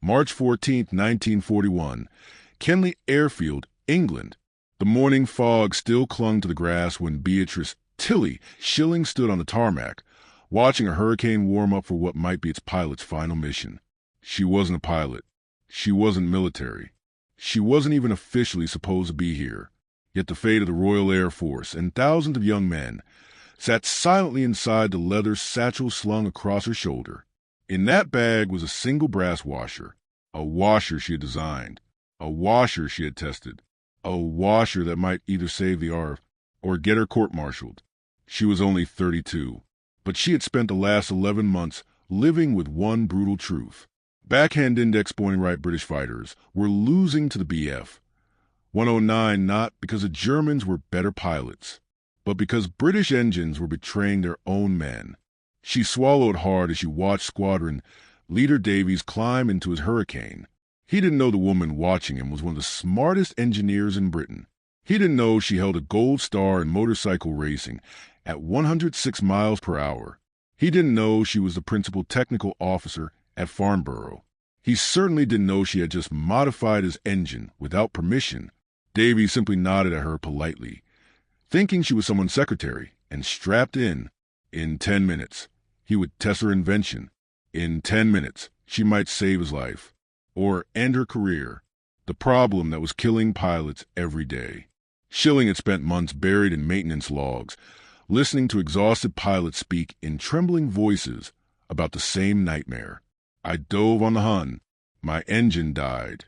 March 14, 1941, Kenley Airfield, England. The morning fog still clung to the grass when Beatrice "Tilly" Schilling stood on the tarmac, watching a hurricane warm up for what might be its pilot's final mission. She wasn't a pilot. She wasn't military. She wasn't even officially supposed to be here. Yet the fate of the Royal Air Force and thousands of young men sat silently inside the leather satchel slung across her shoulder. In that bag was a single brass washer, a washer she had designed, a washer she had tested, a washer that might either save the ARF or get her court-martialed. She was only 32, but she had spent the last 11 months living with one brutal truth. Backhand index pointing right British fighters were losing to the Bf-109 not because the Germans were better pilots, but because British engines were betraying their own men. She swallowed hard as she watched Squadron Leader Davies climb into his Hurricane. He didn't know the woman watching him was one of the smartest engineers in Britain. He didn't know she held a gold star in motorcycle racing at 106 miles per hour. He didn't know she was the principal technical officer at Farnborough. He certainly didn't know she had just modified his engine without permission. Davies simply nodded at her politely, thinking she was someone's secretary, and strapped in. In 10 minutes, he would test her invention. In 10 minutes, she might save his life, or end her career, the problem that was killing pilots every day. Schilling had spent months buried in maintenance logs, listening to exhausted pilots speak in trembling voices about the same nightmare. I dove on the Hun. My engine died.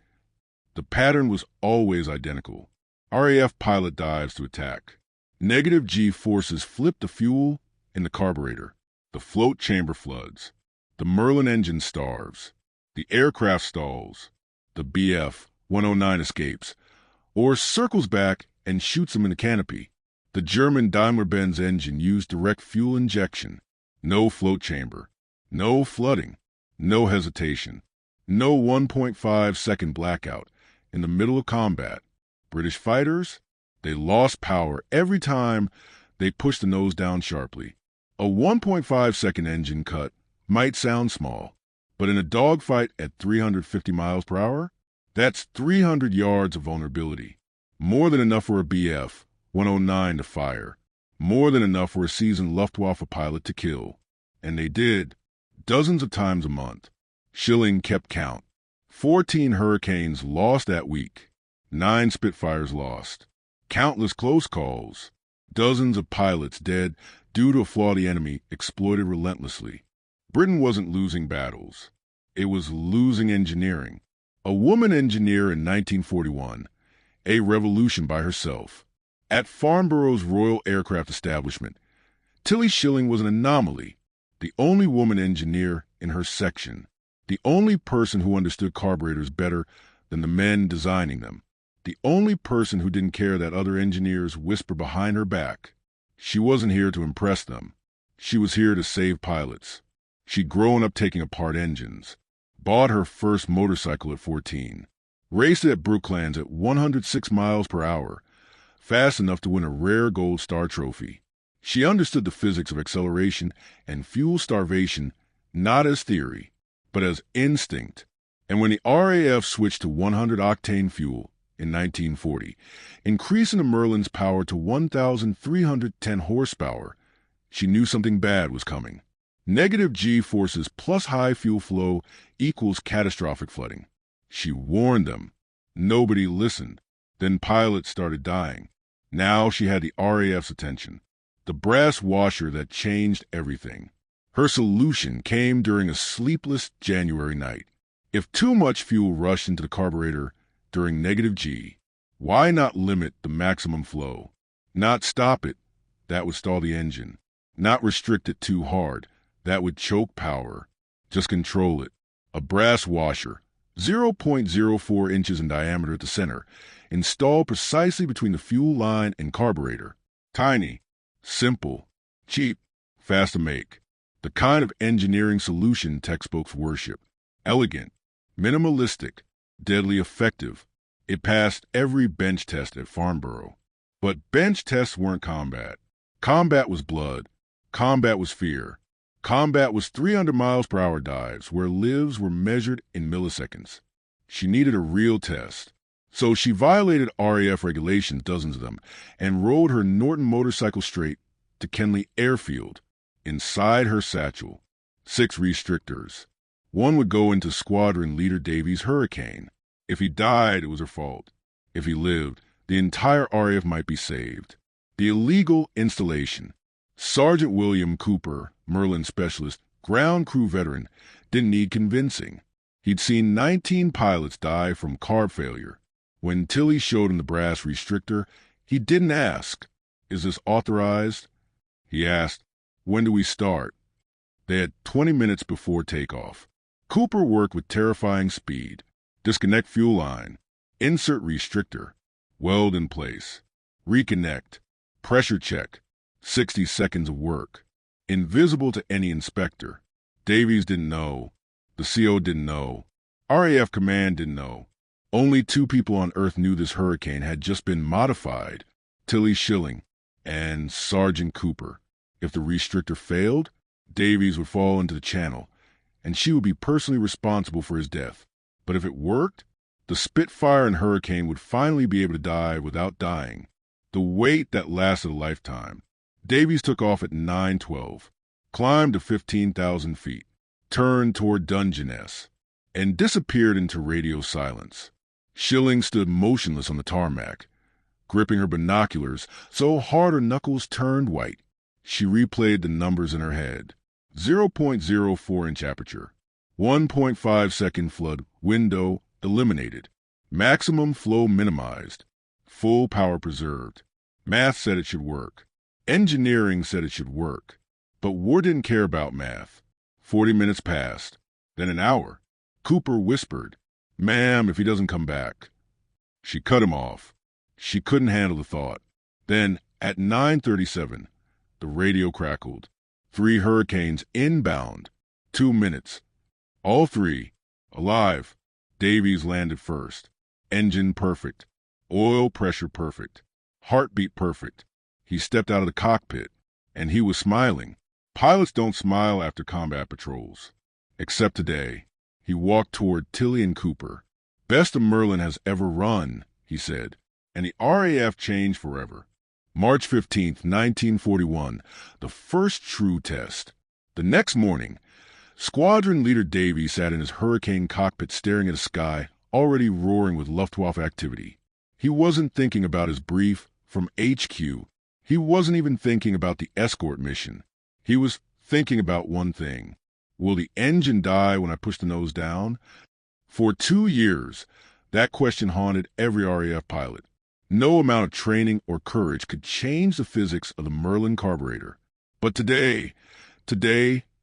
The pattern was always identical. RAF pilot dives to attack. Negative G forces flip the fuel in the carburetor. The float chamber floods. The Merlin engine starves. The aircraft stalls. The Bf-109 escapes, or circles back and shoots him in the canopy. The German Daimler-Benz engine used direct fuel injection. No float chamber. No flooding. No hesitation. No 1.5-second blackout in the middle of combat. British fighters, they lost power every time they pushed the nose down sharply. A 1.5-second engine cut might sound small, but in a dogfight at 350 miles per hour, that's 300 yards of vulnerability. More than enough for a Bf-109 to fire. More than enough for a seasoned Luftwaffe pilot to kill. And they did, dozens of times a month. Schilling kept count. 14 Hurricanes lost that week. 9 Spitfires lost. Countless close calls. Dozens of pilots dead due to a flaw the enemy exploited relentlessly. Britain wasn't losing battles. It was losing engineering. A woman engineer in 1941. A revolution by herself. At Farnborough's Royal Aircraft Establishment, Tilly Schilling was an anomaly. The only woman engineer in her section. The only person who understood carburetors better than the men designing them. The only person who didn't care that other engineers whisper behind her back. She wasn't here to impress them. She was here to save pilots. She'd grown up taking apart engines. Bought her first motorcycle at 14. Raced it at Brooklands at 106 miles per hour. Fast enough to win a rare gold star trophy. She understood the physics of acceleration and fuel starvation not as theory, but as instinct. And when the RAF switched to 100-octane fuel in 1940, increasing the Merlin's power to 1,310 horsepower, she knew something bad was coming. Negative G forces plus high fuel flow equals catastrophic flooding. She warned them. Nobody listened. Then pilots started dying. Now she had the RAF's attention. The brass washer that changed everything. Her solution came during a sleepless January night. If too much fuel rushed into the carburetor during negative G, why not limit the maximum flow? Not stop it, that would stall the engine. Not restrict it too hard, that would choke power. Just control it. A brass washer, 0.04 inches in diameter at the center, installed precisely between the fuel line and carburetor. Tiny, simple, cheap, fast to make. The kind of engineering solution textbooks worship. Elegant, minimalistic, deadly effective. It passed every bench test at Farnborough. But bench tests weren't combat. Combat was blood. Combat was fear. Combat was 300 miles per hour dives, where lives were measured in milliseconds. She needed a real test. So she violated RAF regulations, dozens of them, and rode her Norton motorcycle straight to Kenley Airfield. Inside her satchel, 6 restrictors. One would go into Squadron Leader Davies' Hurricane. If he died, it was her fault. If he lived, the entire RAF might be saved. The illegal installation. Sergeant William Cooper, Merlin specialist, ground crew veteran, didn't need convincing. He'd seen 19 pilots die from carb failure. When Tilly showed him the brass restrictor, he didn't ask, "Is this authorized?" He asked, "When do we start?" They had 20 minutes before takeoff. Cooper worked with terrifying speed. Disconnect fuel line. Insert restrictor. Weld in place. Reconnect. Pressure check. 60 seconds of work. Invisible to any inspector. Davies didn't know. The CO didn't know. RAF Command didn't know. Only 2 people on Earth knew this hurricane had just been modified. Tilly Schilling and Sergeant Cooper. If the restrictor failed, Davies would fall into the channel, and she would be personally responsible for his death. But if it worked, the Spitfire and Hurricane would finally be able to dive without dying. The wait that lasted a lifetime. Davies took off at 9:12, climbed to 15,000 feet, turned toward Dungeness, and disappeared into radio silence. Schilling stood motionless on the tarmac, gripping her binoculars so hard her knuckles turned white. She replayed the numbers in her head. 0.04-inch aperture, 1.5-second flood window eliminated, maximum flow minimized, full power preserved. Math said it should work. Engineering said it should work. But war didn't care about math. 40 minutes passed, then an hour. Cooper whispered, "Ma'am, if he doesn't come back." She cut him off. She couldn't handle the thought. Then, at 9:37, the radio crackled. 3 hurricanes inbound. 2 minutes. All 3 alive. Davies landed first. Engine perfect. Oil pressure perfect. Heartbeat perfect. He stepped out of the cockpit, and he was smiling. Pilots don't smile after combat patrols. Except today. He walked toward Tilly and Cooper. "Best a Merlin has ever run," he said, and the RAF changed forever. March 15th, 1941, the first true test. The next morning, Squadron Leader Davies sat in his Hurricane cockpit staring at a sky already roaring with Luftwaffe activity. He wasn't thinking about his brief from HQ. He wasn't even thinking about the escort mission. He was thinking about one thing. Will the engine die when I push the nose down? For 2 years, that question haunted every RAF pilot. No amount of training or courage could change the physics of the Merlin carburetor. But today,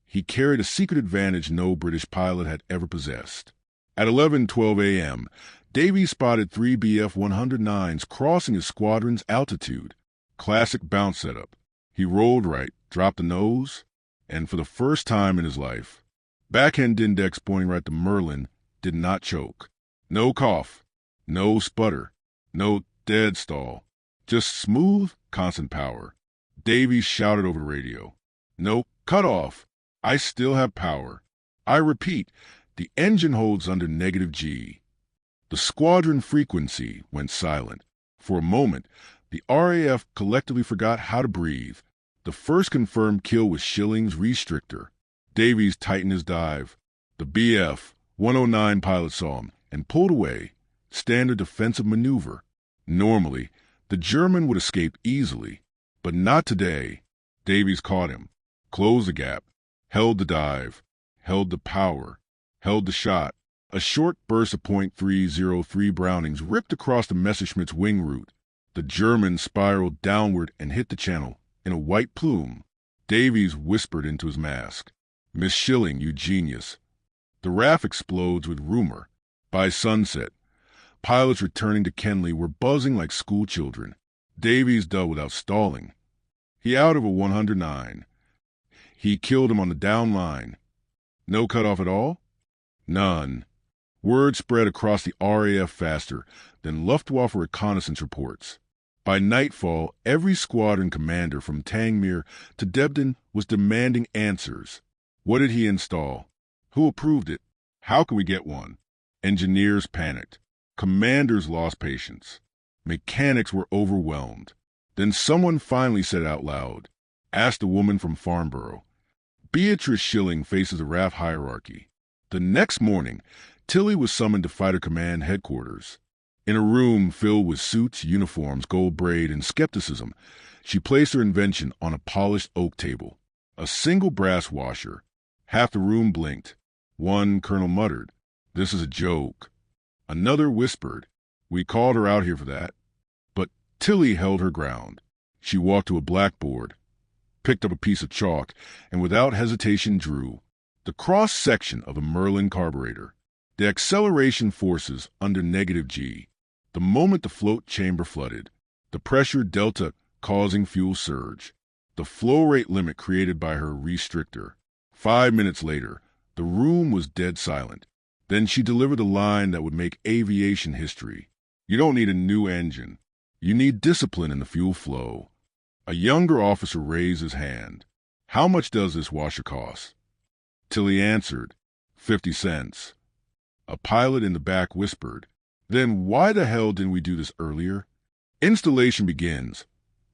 he carried a secret advantage no British pilot had ever possessed. At 11:12 a.m., Davies spotted 3 Bf-109s crossing his squadron's altitude. Classic bounce setup. He rolled right, dropped the nose, and for the first time in his life, backhand index pointing right to Merlin did not choke. No cough, no sputter, no dead stall, just smooth, constant power. Davies shouted over the radio, "No cutoff. I still have power. I repeat, the engine holds under -G." The squadron frequency went silent. For a moment, the RAF collectively forgot how to breathe. The first confirmed kill was Schilling's restrictor. Davies tightened his dive. The Bf-109 pilot saw him and pulled away. Standard defensive maneuver. Normally, the German would escape easily, but not today. Davies caught him, closed the gap, held the dive, held the power, held the shot. A short burst of .303 Brownings ripped across the Messerschmitt's wing route. The German spiraled downward and hit the channel in a white plume. Davies whispered into his mask, "Miss Schilling, you genius." The RAF explodes with rumor. By sunset, pilots returning to Kenley were buzzing like school children. Davies dove without stalling. He out of a 109. He killed him on the down line. No cutoff at all? None. Word spread across the RAF faster than Luftwaffe reconnaissance reports. By nightfall, every squadron commander from Tangmere to Debden was demanding answers. What did he install? Who approved it? How can we get one? Engineers panicked. Commanders lost patience. Mechanics were overwhelmed. Then someone finally said out loud, asked a woman from Farnborough. Beatrice Schilling faces a RAF hierarchy. The next morning, Tilly was summoned to Fighter Command headquarters. In a room filled with suits, uniforms, gold braid, and skepticism, she placed her invention on a polished oak table. A single brass washer. Half the room blinked. One colonel muttered, "This is a joke." Another whispered, "We called her out here for that." But Tilly held her ground. She walked to a blackboard, picked up a piece of chalk, and without hesitation drew the cross-section of a Merlin carburetor, the acceleration forces under -G, the moment the float chamber flooded, the pressure delta causing fuel surge, the flow rate limit created by her restrictor. 5 minutes later, the room was dead silent. Then she delivered a line that would make aviation history. You don't need a new engine. You need discipline in the fuel flow. A younger officer raised his hand. How much does this washer cost? Tilly answered, 50 cents. A pilot in the back whispered, then why the hell didn't we do this earlier? Installation begins.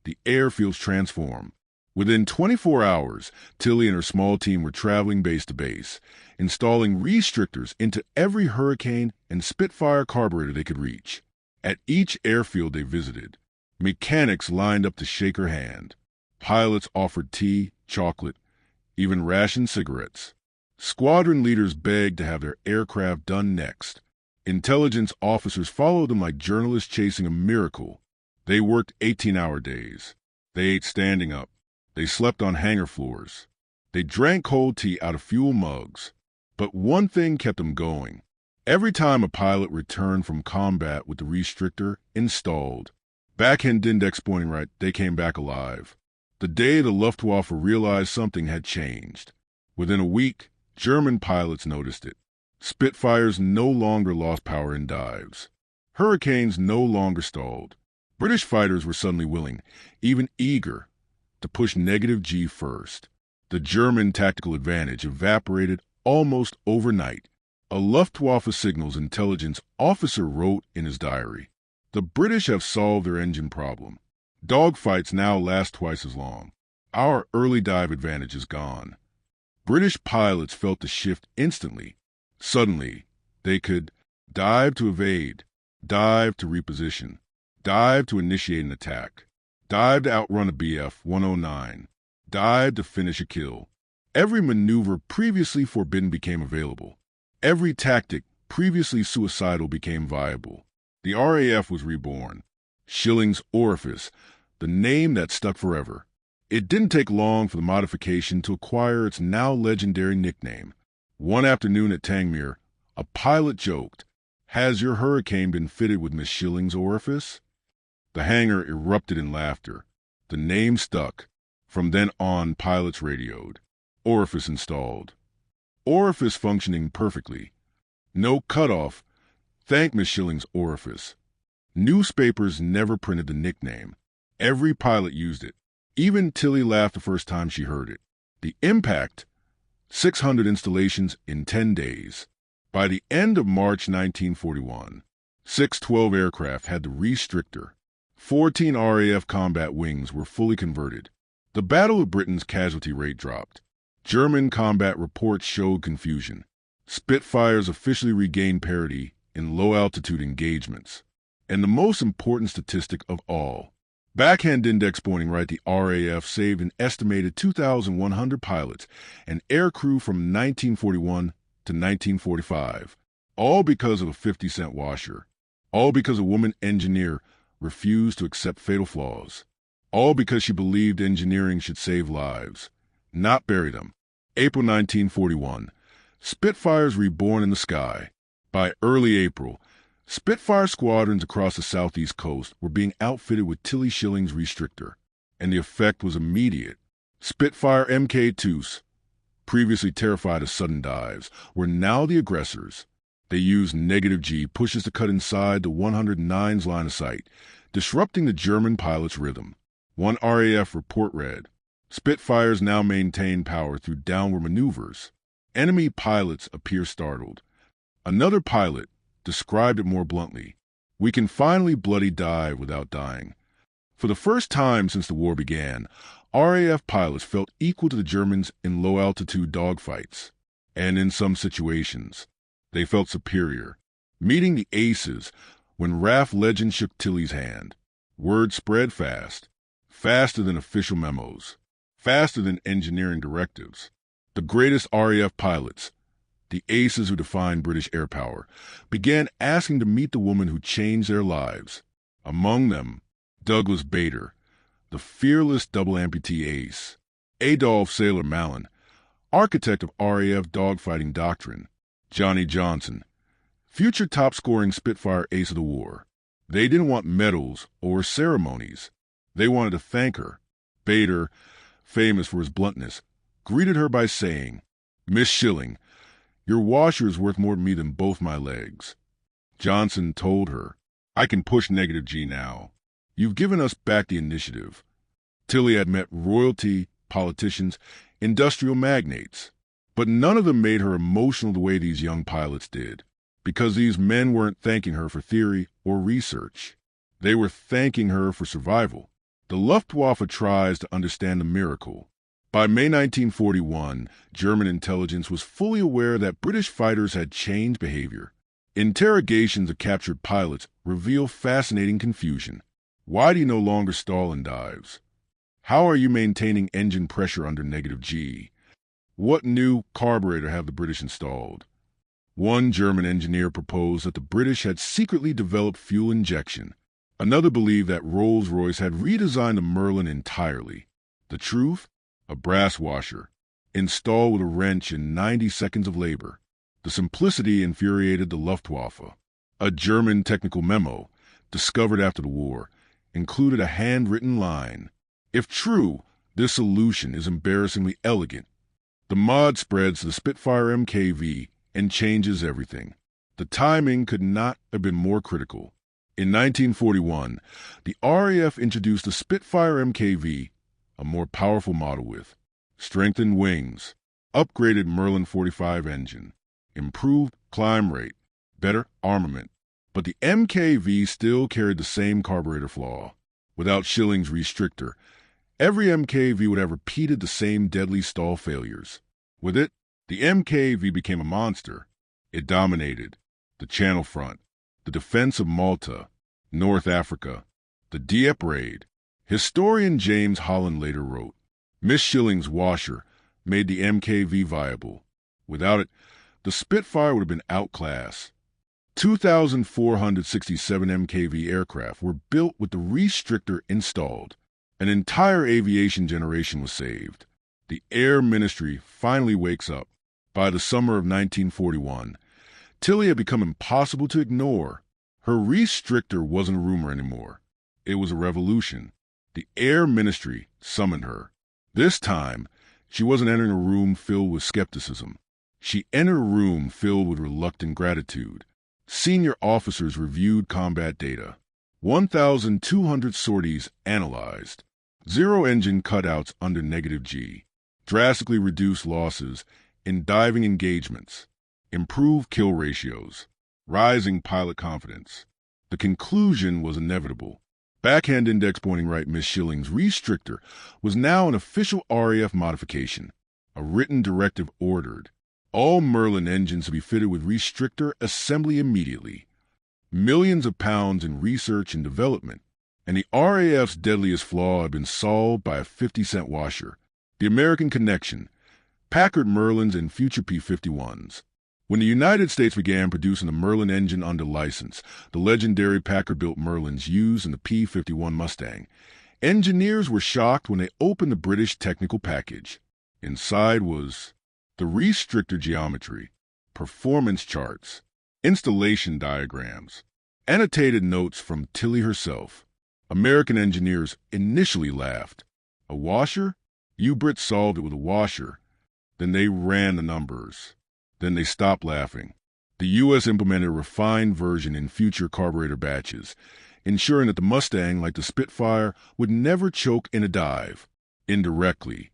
The airfields transform. Within 24 hours, Tilly and her small team were traveling base to base, installing restrictors into every Hurricane and Spitfire carburetor they could reach. At each airfield they visited, mechanics lined up to shake her hand. Pilots offered tea, chocolate, even rationed cigarettes. Squadron leaders begged to have their aircraft done next. Intelligence officers followed them like journalists chasing a miracle. They worked 18-hour days. They ate standing up. They slept on hangar floors. They drank cold tea out of fuel mugs. But one thing kept them going. Every time a pilot returned from combat with the restrictor installed, backhand index pointing right, they came back alive. The day the Luftwaffe realized something had changed. Within a week, German pilots noticed it. Spitfires no longer lost power in dives. Hurricanes no longer stalled. British fighters were suddenly willing, even eager, to push -G first. The German tactical advantage evaporated almost overnight. A Luftwaffe signals intelligence officer wrote in his diary, "The British have solved their engine problem. Dogfights now last twice as long. Our early dive advantage is gone." British pilots felt the shift instantly. Suddenly, they could dive to evade, dive to reposition, dive to initiate an attack, dive to outrun a Bf-109, dive to finish a kill. Every maneuver previously forbidden became available. Every tactic previously suicidal became viable. The RAF was reborn. Schilling's Orifice, the name that stuck forever. It didn't take long for the modification to acquire its now legendary nickname. One afternoon at Tangmere, a pilot joked, "Has your Hurricane been fitted with Miss Schilling's Orifice?" The hangar erupted in laughter. The name stuck. From then on, pilots radioed. Orifice installed. Orifice functioning perfectly. No cutoff. Thank Miss Schilling's Orifice. Newspapers never printed the nickname. Every pilot used it. Even Tilly laughed the first time she heard it. The impact, 600 installations in 10 days. By the end of March 1941, 612 aircraft had the restrictor. 14 RAF combat wings were fully converted. The Battle of Britain's casualty rate dropped. German combat reports showed confusion. Spitfires officially regained parity in low-altitude engagements. And the most important statistic of all, backhand index pointing right, the RAF saved an estimated 2,100 pilots and aircrew from 1941 to 1945, all because of a 50-cent washer, all because a woman engineer refused to accept fatal flaws, all because she believed engineering should save lives, not bury them. April 1941, Spitfires reborn in the sky. By early April, Spitfire squadrons across the southeast coast were being outfitted with Tilly Schilling's restrictor, and the effect was immediate. Spitfire Mk2s, previously terrified of sudden dives, were now the aggressors. They used -G pushes to cut inside the 109's line of sight, disrupting the German pilot's rhythm. One RAF report read, Spitfires now maintain power through downward maneuvers. Enemy pilots appear startled. Another pilot described it more bluntly. We can finally bloody dive without dying. For the first time since the war began, RAF pilots felt equal to the Germans in low-altitude dogfights. And in some situations, they felt superior. Meeting the aces when RAF legend shook Tilley's hand. Word spread fast, faster than official memos, faster than engineering directives. The greatest RAF pilots, the aces who defined British air power, began asking to meet the woman who changed their lives. Among them, Douglas Bader, the fearless double amputee ace. Adolf Sailor Merlin, architect of RAF dogfighting doctrine. Johnny Johnson, future top-scoring Spitfire ace of the war. They didn't want medals or ceremonies. They wanted to thank her. Bader, famous for his bluntness, greeted her by saying, "Miss Schilling, your washer is worth more to me than both my legs." Johnson told her, "I can push negative G now. You've given us back the initiative." Tilley had met royalty, politicians, industrial magnates, but none of them made her emotional the way these young pilots did, because these men weren't thanking her for theory or research. They were thanking her for survival. The Luftwaffe tries to understand the miracle. By May 1941, German intelligence was fully aware that British fighters had changed behavior. Interrogations of captured pilots reveal fascinating confusion. Why do you no longer stall in dives? How are you maintaining engine pressure under negative G? What new carburetor have the British installed? One German engineer proposed that the British had secretly developed fuel injection. Another believed that Rolls-Royce had redesigned the Merlin entirely. The truth? A brass washer, installed with a wrench in 90 seconds of labor. The simplicity infuriated the Luftwaffe. A German technical memo, discovered after the war, included a handwritten line. If true, this solution is embarrassingly elegant. The mod spreads to the Spitfire MKV and changes everything. The timing could not have been more critical. In 1941, the RAF introduced the Spitfire MKV, a more powerful model with strengthened wings, upgraded Merlin 45 engine, improved climb rate, better armament. But the MKV still carried the same carburetor flaw. Without Schilling's restrictor, every MKV would have repeated the same deadly stall failures. With it, the MKV became a monster. It dominated the Channel Front, the defense of Malta, North Africa, the Dieppe raid. Historian James Holland later wrote, "Miss Schilling's washer made the MKV viable. Without it, the Spitfire would have been outclassed." 2,467 MKV aircraft were built with the restrictor installed. An entire aviation generation was saved. The Air Ministry finally wakes up. By the summer of 1941, Tilley had become impossible to ignore. Her restrictor wasn't a rumor anymore. It was a revolution. The Air Ministry summoned her. This time, she wasn't entering a room filled with skepticism. She entered a room filled with reluctant gratitude. Senior officers reviewed combat data. 1,200 sorties analyzed. 0 engine cutouts under negative G. Drastically reduced losses in diving engagements. Improved kill ratios. Rising pilot confidence. The conclusion was inevitable. Backhand index pointing right Miss Schilling's restrictor was now an official RAF modification. A written directive ordered all Merlin engines to be fitted with restrictor assembly immediately. Millions of pounds in research and development, and the RAF's deadliest flaw had been solved by a 50-cent washer. The American connection, Packard Merlins and future P-51s. When the United States began producing the Merlin engine under license, the legendary Packard-built Merlins used in the P-51 Mustang, engineers were shocked when they opened the British technical package. Inside was the restrictor geometry, performance charts, installation diagrams, annotated notes from Tilley herself. American engineers initially laughed. A washer? You Brits solved it with a washer. Then they ran the numbers. Then they stopped laughing. The U.S. implemented a refined version in future carburetor batches, ensuring that the Mustang, like the Spitfire, would never choke in a dive. Indirectly,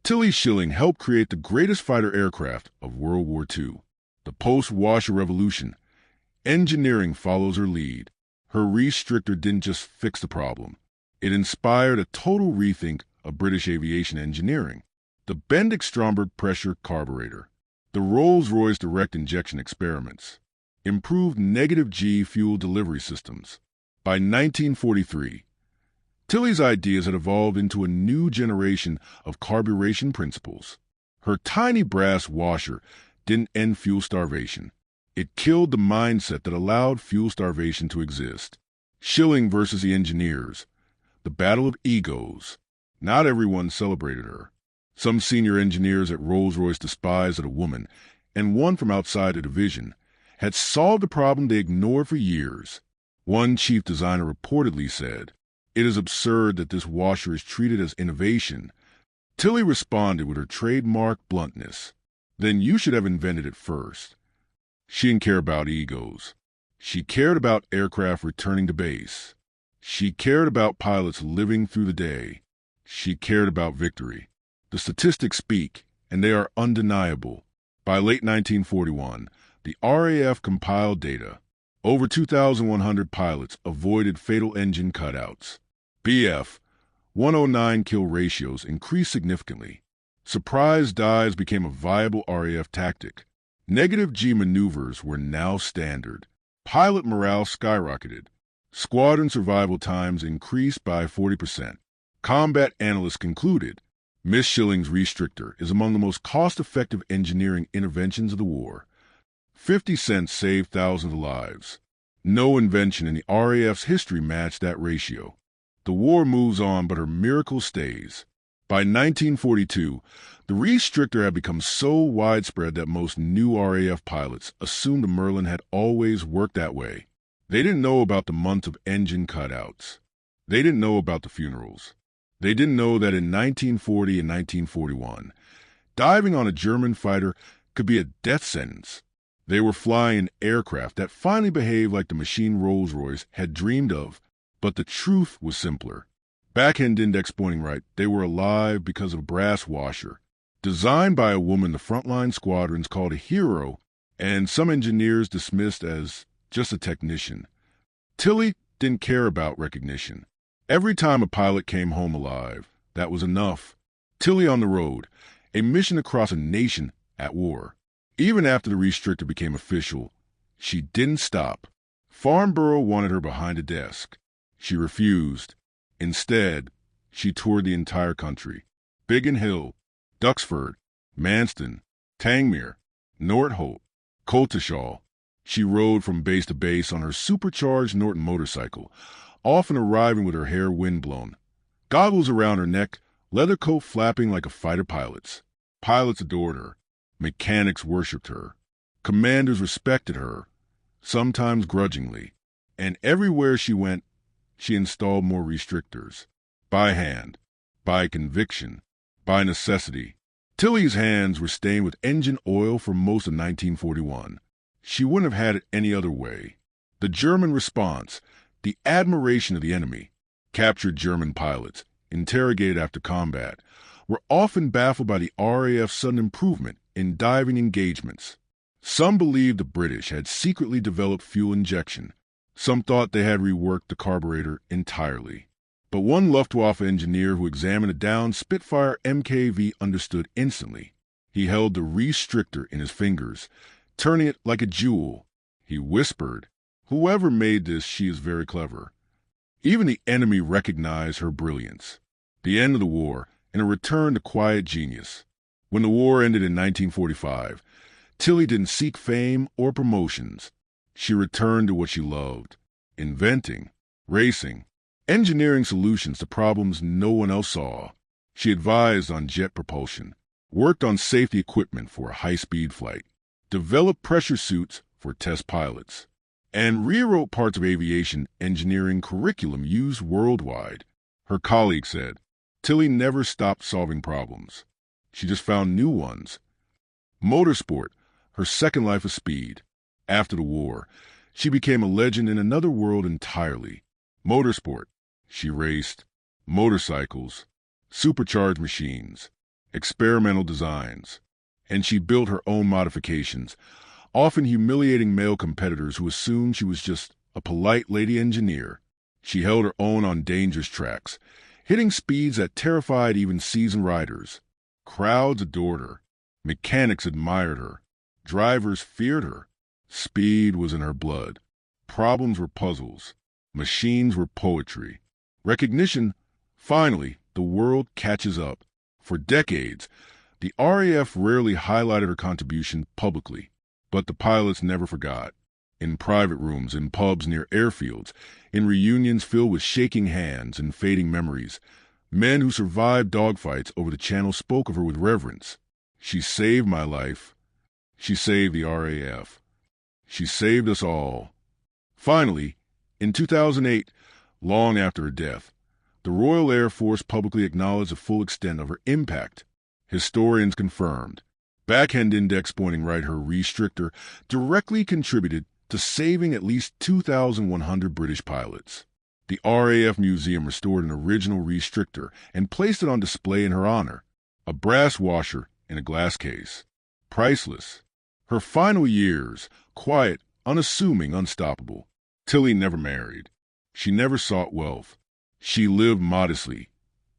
Tilly Schilling helped create the greatest fighter aircraft of World War II. The post-Washer revolution. Engineering follows her lead. Her restrictor didn't just fix the problem. It inspired a total rethink of British aviation engineering. The Bendix-Stromberg pressure carburetor. The Rolls-Royce direct injection experiments. Improved negative G fuel delivery systems. By 1943, Tilly's ideas had evolved into a new generation of carburation principles. Her tiny brass washer didn't end fuel starvation. It killed the mindset that allowed fuel starvation to exist. Schilling versus the engineers. The battle of egos. Not everyone celebrated her. Some senior engineers at Rolls-Royce despised that a woman, and one from outside the division, had solved a problem they ignored for years. One chief designer reportedly said, "It is absurd that this washer is treated as innovation." Tilly responded with her trademark bluntness. "Then you should have invented it first." She didn't care about egos. She cared about aircraft returning to base. She cared about pilots living through the day. She cared about victory. The statistics speak, and they are undeniable. By late 1941, the RAF compiled data. Over 2,100 pilots avoided fatal engine cutouts. Bf-109 kill ratios increased significantly. Surprise dives became a viable RAF tactic. Negative G maneuvers were now standard. Pilot morale skyrocketed. Squadron survival times increased by 40%. Combat analysts concluded, Miss Schilling's restrictor is among the most cost-effective engineering interventions of the war. 50 cents saved thousands of lives. No invention in the RAF's history matched that ratio. The war moves on, but her miracle stays. By 1942, the restrictor had become so widespread that most new RAF pilots assumed the Merlin had always worked that way. They didn't know about the months of engine cutouts. They didn't know about the funerals. They didn't know that in 1940 and 1941, diving on a German fighter could be a death sentence. They were flying aircraft that finally behaved like the machine Rolls-Royce had dreamed of, but the truth was simpler. Backhand index pointing right, they were alive because of a brass washer. Designed by a woman the frontline squadrons called a hero, and some engineers dismissed as just a technician. Tilly didn't care about recognition. Every time a pilot came home alive, that was enough. Tilly on the road, a mission across a nation at war. Even after the restrictor became official, she didn't stop. Farnborough wanted her behind a desk. She refused. Instead, she toured the entire country. Biggin Hill, Duxford, Manston, Tangmere, Northolt, Coltishall. She rode from base to base on her supercharged Norton motorcycle, often arriving with her hair windblown. Goggles around her neck, leather coat flapping like a fighter pilot's. Pilots adored her. Mechanics worshipped her. Commanders respected her, sometimes grudgingly. And everywhere she went, she installed more restrictors. By hand, by conviction, by necessity. Tilly's hands were stained with engine oil for most of 1941. She wouldn't have had it any other way. The German response, the admiration of the enemy, captured German pilots, interrogated after combat, were often baffled by the RAF's sudden improvement in diving engagements. Some believed the British had secretly developed fuel injection. Some thought they had reworked the carburetor entirely. But one Luftwaffe engineer who examined a downed Spitfire MKV understood instantly. He held the restrictor in his fingers, turning it like a jewel. He whispered, "Whoever made this, she is very clever." Even the enemy recognized her brilliance. The end of the war, and a return to quiet genius. When the war ended in 1945, Tilly didn't seek fame or promotions. She returned to what she loved: inventing, racing, engineering solutions to problems no one else saw. She advised on jet propulsion, worked on safety equipment for a high-speed flight, developed pressure suits for test pilots, and rewrote parts of aviation engineering curriculum used worldwide. Her colleague said, Tilly never stopped solving problems. She just found new ones. Motorsport, her second life of speed. After the war, she became a legend in another world entirely. Motorsport. She raced motorcycles, supercharged machines, experimental designs, and she built her own modifications, often humiliating male competitors who assumed she was just a polite lady engineer. She held her own on dangerous tracks, hitting speeds that terrified even seasoned riders. Crowds adored her. Mechanics admired her. Drivers feared her. Speed was in her blood. Problems were puzzles. Machines were poetry. Recognition, finally, the world catches up. For decades, the RAF rarely highlighted her contribution publicly, but the pilots never forgot. In private rooms, in pubs near airfields, in reunions filled with shaking hands and fading memories, men who survived dogfights over the channel spoke of her with reverence. She saved my life. She saved the RAF. She saved us all. Finally, in 2008, long after her death, the Royal Air Force publicly acknowledged the full extent of her impact. Historians confirmed. Backhand index pointing right, her restrictor directly contributed to saving at least 2,100 British pilots. The RAF Museum restored an original restrictor and placed it on display in her honor, a brass washer in a glass case. Priceless. Her final years, quiet, unassuming, unstoppable. Tilly never married. She never sought wealth. She lived modestly,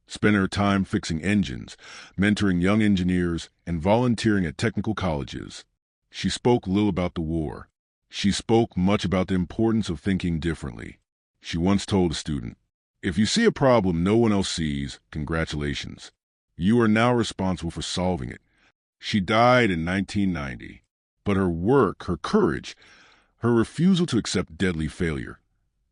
spent her time fixing engines, mentoring young engineers, and volunteering at technical colleges. She spoke little about the war. She spoke much about the importance of thinking differently. She once told a student, "If you see a problem no one else sees, congratulations. You are now responsible for solving it." She died in 1990, but her work, her courage, her refusal to accept deadly failure,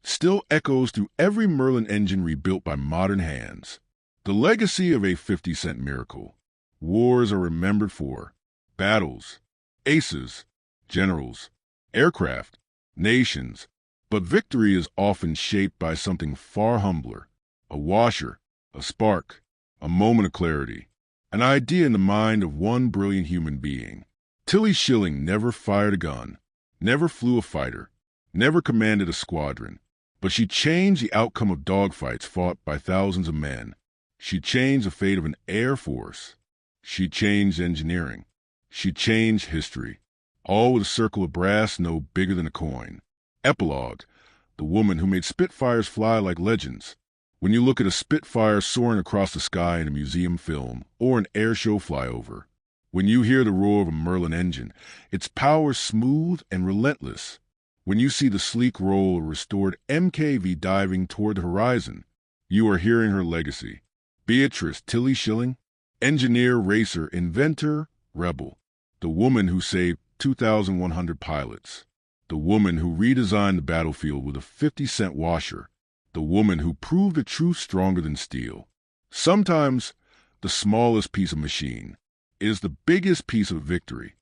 still echoes through every Merlin engine rebuilt by modern hands. The legacy of a 50-cent miracle. Wars are remembered for battles, aces, generals, aircraft, nations, but victory is often shaped by something far humbler, a washer, a spark, a moment of clarity, an idea in the mind of one brilliant human being. Tilly Schilling never fired a gun, never flew a fighter, never commanded a squadron, but she changed the outcome of dogfights fought by thousands of men. She changed the fate of an air force. She changed engineering. She changed history, all with a circle of brass no bigger than a coin. Epilogue, the woman who made Spitfires fly like legends. When you look at a Spitfire soaring across the sky in a museum film or an air show flyover, when you hear the roar of a Merlin engine, its power smooth and relentless. When you see the sleek roll of restored MKV diving toward the horizon, you are hearing her legacy. Beatrice Tilly Schilling, engineer, racer, inventor, rebel. The woman who saved 2,100 pilots. The woman who redesigned the battlefield with a 50-cent washer. The woman who proved the truth stronger than steel. Sometimes the smallest piece of machine is the biggest piece of victory.